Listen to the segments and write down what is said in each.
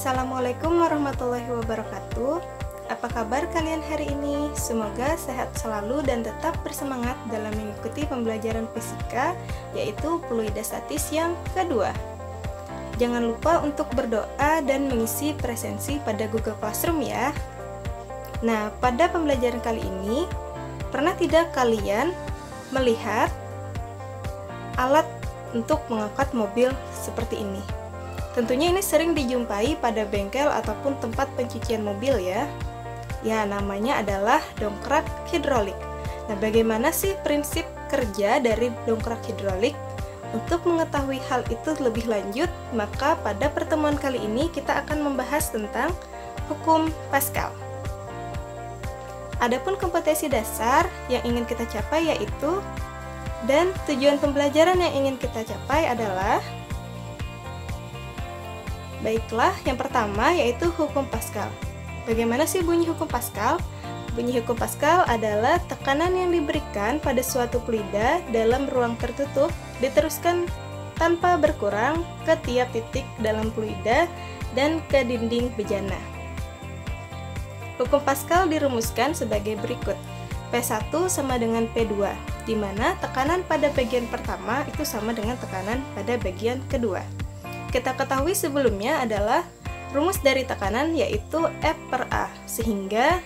Assalamualaikum warahmatullahi wabarakatuh. Apa kabar kalian hari ini? Semoga sehat selalu dan tetap bersemangat dalam mengikuti pembelajaran fisika, yaitu fluida statis yang kedua. Jangan lupa untuk berdoa dan mengisi presensi pada Google Classroom ya. Nah, pada pembelajaran kali ini, pernah tidak kalian melihat alat untuk mengangkat mobil seperti ini? Tentunya ini sering dijumpai pada bengkel ataupun tempat pencucian mobil ya. Ya, namanya adalah dongkrak hidrolik. Nah, bagaimana sih prinsip kerja dari dongkrak hidrolik? Untuk mengetahui hal itu lebih lanjut, maka pada pertemuan kali ini kita akan membahas tentang hukum Pascal. Adapun kompetensi dasar yang ingin kita capai yaitu, dan tujuan pembelajaran yang ingin kita capai adalah, baiklah, yang pertama yaitu hukum Pascal. Bagaimana sih bunyi hukum Pascal? Bunyi hukum Pascal adalah tekanan yang diberikan pada suatu fluida dalam ruang tertutup diteruskan tanpa berkurang ke tiap titik dalam fluida dan ke dinding bejana. Hukum Pascal dirumuskan sebagai berikut. P1 sama dengan P2, di mana tekanan pada bagian pertama itu sama dengan tekanan pada bagian kedua. Kita ketahui sebelumnya adalah rumus dari tekanan yaitu F per A, sehingga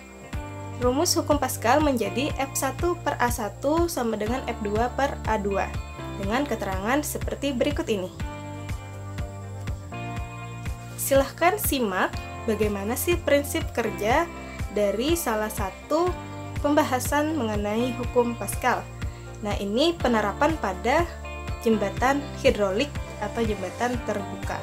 rumus hukum Pascal menjadi F1 per A1 sama dengan F2 per A2 dengan keterangan seperti berikut ini. Silahkan simak bagaimana sih prinsip kerja dari salah satu pembahasan mengenai hukum Pascal. Nah, ini penerapan pada jembatan hidrolik atau jembatan terbuka.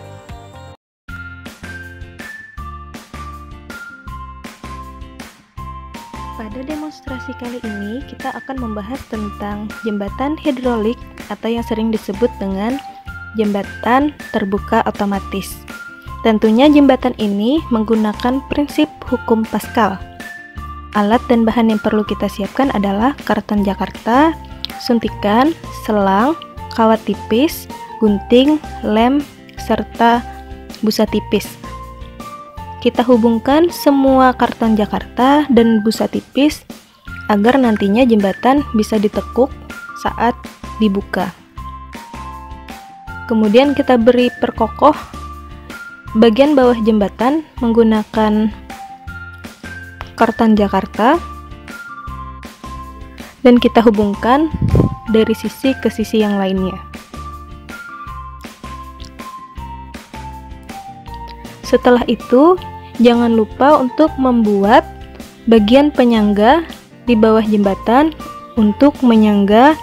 Pada demonstrasi kali ini kita akan membahas tentang jembatan hidrolik atau yang sering disebut dengan jembatan terbuka otomatis. Tentunya jembatan ini menggunakan prinsip hukum Pascal. Alat dan bahan yang perlu kita siapkan adalah karton Jakarta, suntikan, selang, kawat tipis, gunting, lem, serta busa tipis. Kita hubungkan semua karton Jakarta dan busa tipis agar nantinya jembatan bisa ditekuk saat dibuka. Kemudian kita beri perkokoh bagian bawah jembatan menggunakan karton Jakarta dan kita hubungkan dari sisi ke sisi yang lainnya. Setelah itu, jangan lupa untuk membuat bagian penyangga di bawah jembatan untuk menyangga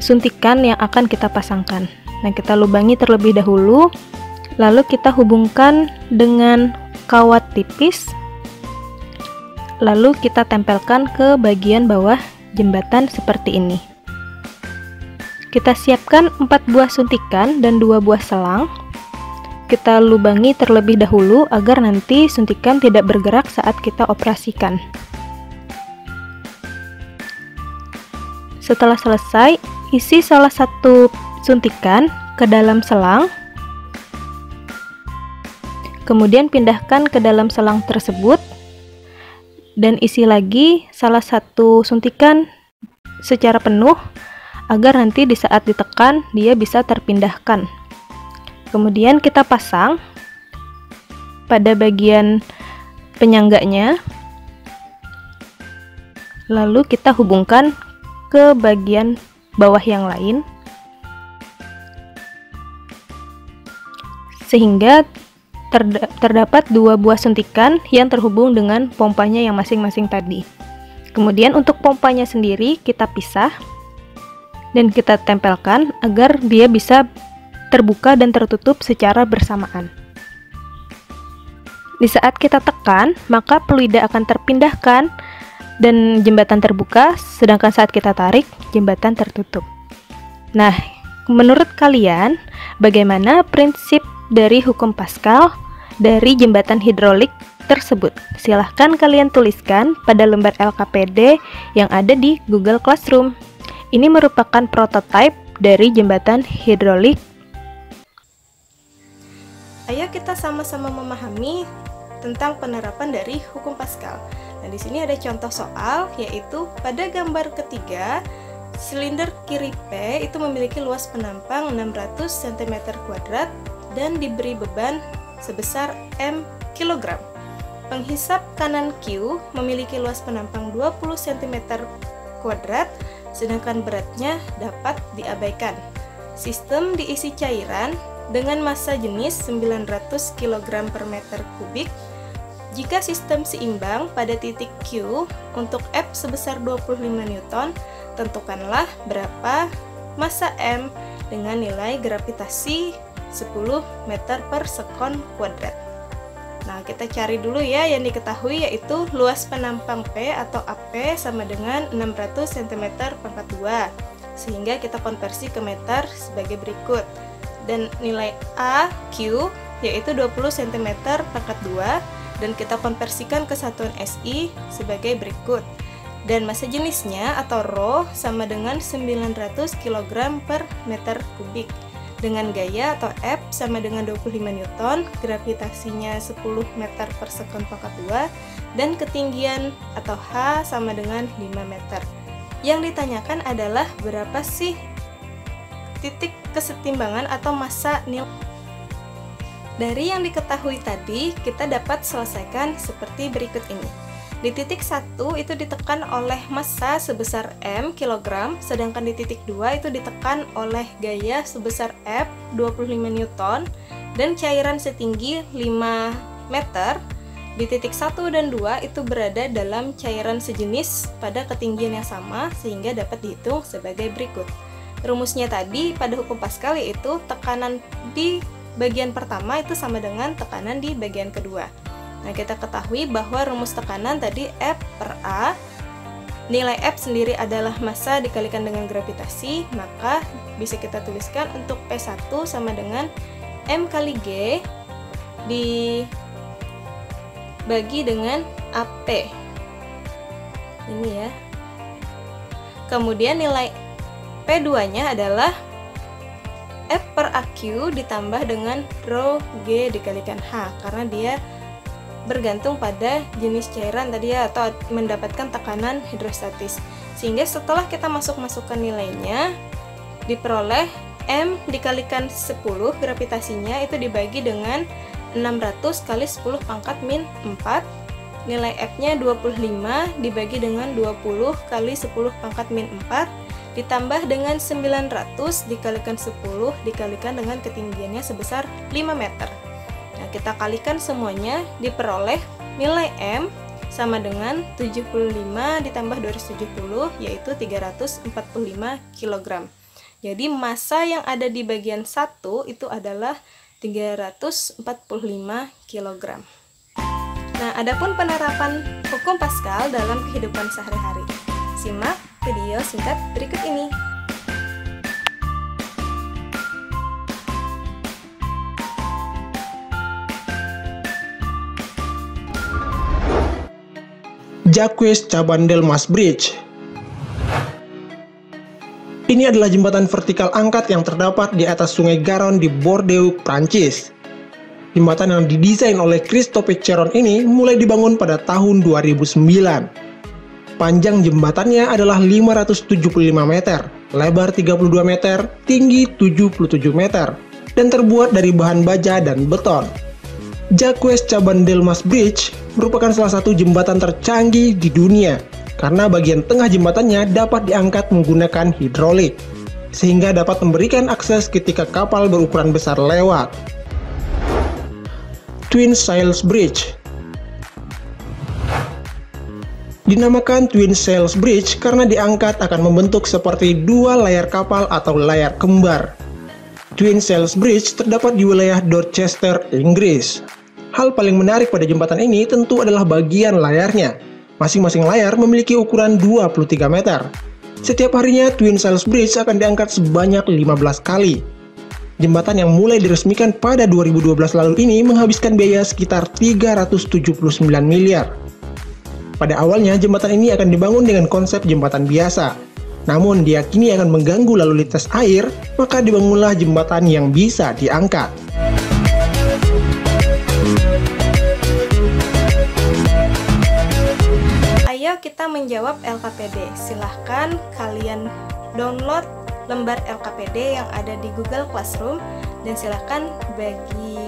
suntikan yang akan kita pasangkan. Nah, kita lubangi terlebih dahulu, lalu kita hubungkan dengan kawat tipis, lalu kita tempelkan ke bagian bawah jembatan seperti ini. Kita siapkan 4 buah suntikan dan 2 buah selang. Kita lubangi terlebih dahulu agar nanti suntikan tidak bergerak saat kita operasikan. Setelah selesai, isi salah satu suntikan ke dalam selang. Kemudian pindahkan ke dalam selang tersebut dan isi lagi salah satu suntikan secara penuh agar nanti di saat ditekan dia bisa terpindahkan. Kemudian kita pasang pada bagian penyangganya, lalu kita hubungkan ke bagian bawah yang lain, sehingga terdapat 2 buah suntikan yang terhubung dengan pompanya yang masing-masing tadi. Kemudian untuk pompanya sendiri kita pisah dan kita tempelkan agar dia bisa terbuka dan tertutup secara bersamaan. Di saat kita tekan, maka fluida akan terpindahkan dan jembatan terbuka, sedangkan saat kita tarik, jembatan tertutup. Nah, menurut kalian, bagaimana prinsip dari hukum Pascal dari jembatan hidrolik tersebut? Silahkan kalian tuliskan pada lembar LKPD yang ada di Google Classroom. Ini merupakan prototipe dari jembatan hidrolik ayo kita sama-sama memahami tentang penerapan dari hukum Pascal. Nah, di sini ada contoh soal, yaitu pada gambar ketiga, silinder kiri P itu memiliki luas penampang 600 cm² dan diberi beban sebesar M kg. Penghisap kanan Q memiliki luas penampang 20 cm², sedangkan beratnya dapat diabaikan. Sistem diisi cairan dengan massa jenis 900 kg per meter kubik. Jika sistem seimbang pada titik Q untuk F sebesar 25 Newton, tentukanlah berapa massa M dengan nilai gravitasi 10 meter per sekon kuadrat. Nah, kita cari dulu ya yang diketahui, yaitu luas penampang P atau AP sama dengan 600 cm², sehingga kita konversi ke meter sebagai berikut. Dan nilai A, Q, yaitu 20 cm², dan kita konversikan ke satuan SI sebagai berikut. Dan massa jenisnya atau Rho sama dengan 900 kg per meter kubik. Dengan gaya atau F sama dengan 25 Newton, gravitasinya 10 meter per sekon pangkat 2, dan ketinggian atau H sama dengan 5 meter. Yang ditanyakan adalah berapa sih titik kesetimbangan atau massa nilai. Dari yang diketahui tadi, kita dapat selesaikan seperti berikut ini. Di titik 1 itu ditekan oleh massa sebesar M kg, sedangkan di titik 2 itu ditekan oleh gaya sebesar F 25 Newton dan cairan setinggi 5 meter. Di titik 1 dan 2 itu berada dalam cairan sejenis pada ketinggian yang sama, sehingga dapat dihitung sebagai berikut. Rumusnya tadi pada hukum Pascal, yaitu tekanan di bagian pertama itu sama dengan tekanan di bagian kedua. Nah, kita ketahui bahwa rumus tekanan tadi F per A, nilai F sendiri adalah massa dikalikan dengan gravitasi, maka bisa kita tuliskan untuk P1 sama dengan M kali G dibagi dengan AP. Ini ya. Kemudian nilai P2-nya adalah F per AQ ditambah dengan Rho G dikalikan H, karena dia bergantung pada jenis cairan tadi ya, atau mendapatkan tekanan hidrostatis. Sehingga setelah kita masukkan nilainya, diperoleh M dikalikan 10 gravitasinya itu dibagi dengan 600 kali 10 pangkat min 4. Nilai F-nya 25 dibagi dengan 20 kali 10 pangkat min 4 ditambah dengan 900 dikalikan 10 dikalikan dengan ketinggiannya sebesar 5 meter. Nah, kita kalikan semuanya, diperoleh nilai M sama dengan 75 ditambah 270, yaitu 345 kg. Jadi massa yang ada di bagian 1 itu adalah 345 kg. Nah, adapun penerapan hukum Pascal dalam kehidupan sehari-hari. Simak video singkat berikut ini. Jacques-Chaban-Delmas Bridge. Ini adalah jembatan vertikal angkat yang terdapat di atas sungai Garonne di Bordeaux, Prancis. Jembatan yang didesain oleh Christophe Cheron ini mulai dibangun pada tahun 2009. Panjang jembatannya adalah 575 meter, lebar 32 meter, tinggi 77 meter, dan terbuat dari bahan baja dan beton. Jacques-Chaban-Delmas Bridge merupakan salah satu jembatan tercanggih di dunia karena bagian tengah jembatannya dapat diangkat menggunakan hidrolik, sehingga dapat memberikan akses ketika kapal berukuran besar lewat. Twin Sails Bridge. Dinamakan Twin Sails Bridge karena diangkat akan membentuk seperti dua layar kapal atau layar kembar. Twin Sails Bridge terdapat di wilayah Dorchester, Inggris. Hal paling menarik pada jembatan ini tentu adalah bagian layarnya. Masing-masing layar memiliki ukuran 23 meter. Setiap harinya Twin Sails Bridge akan diangkat sebanyak 15 kali. Jembatan yang mulai diresmikan pada 2012 lalu ini menghabiskan biaya sekitar 379 miliar. Pada awalnya jembatan ini akan dibangun dengan konsep jembatan biasa. Namun diyakini akan mengganggu lalu lintas air, maka dibangunlah jembatan yang bisa diangkat. Selanjutnya kita menjawab LKPD. Silahkan kalian download lembar LKPD yang ada di Google Classroom dan silahkan bagi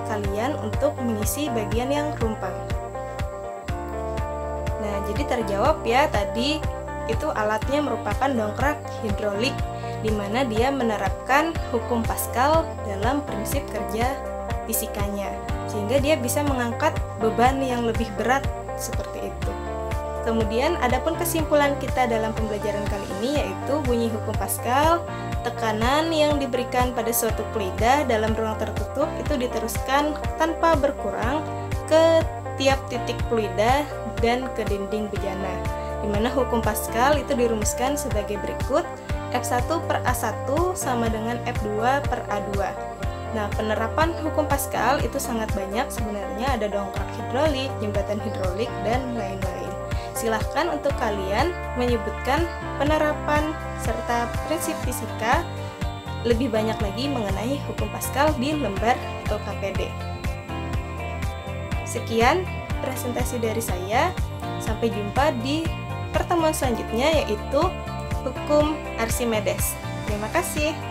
kalian untuk mengisi bagian yang rumpang. Nah, jadi terjawab ya tadi itu alatnya merupakan dongkrak hidrolik di mana dia menerapkan hukum Pascal dalam prinsip kerja fisikanya sehingga dia bisa mengangkat beban yang lebih berat seperti itu. Kemudian adapun kesimpulan kita dalam pembelajaran kali ini yaitu bunyi hukum Pascal, tekanan yang diberikan pada suatu fluida dalam ruang tertutup itu diteruskan tanpa berkurang ke tiap titik fluida dan ke dinding bejana, di mana hukum Pascal itu dirumuskan sebagai berikut: F1 per A1 sama dengan F2 per A2. Nah, penerapan hukum Pascal itu sangat banyak sebenarnya, ada dongkrak hidrolik, jembatan hidrolik, dan lain-lain. Silahkan untuk kalian menyebutkan penerapan serta prinsip fisika lebih banyak lagi mengenai hukum Pascal di lembar LKPD. Sekian presentasi dari saya, sampai jumpa di pertemuan selanjutnya yaitu hukum Archimedes. Terima kasih.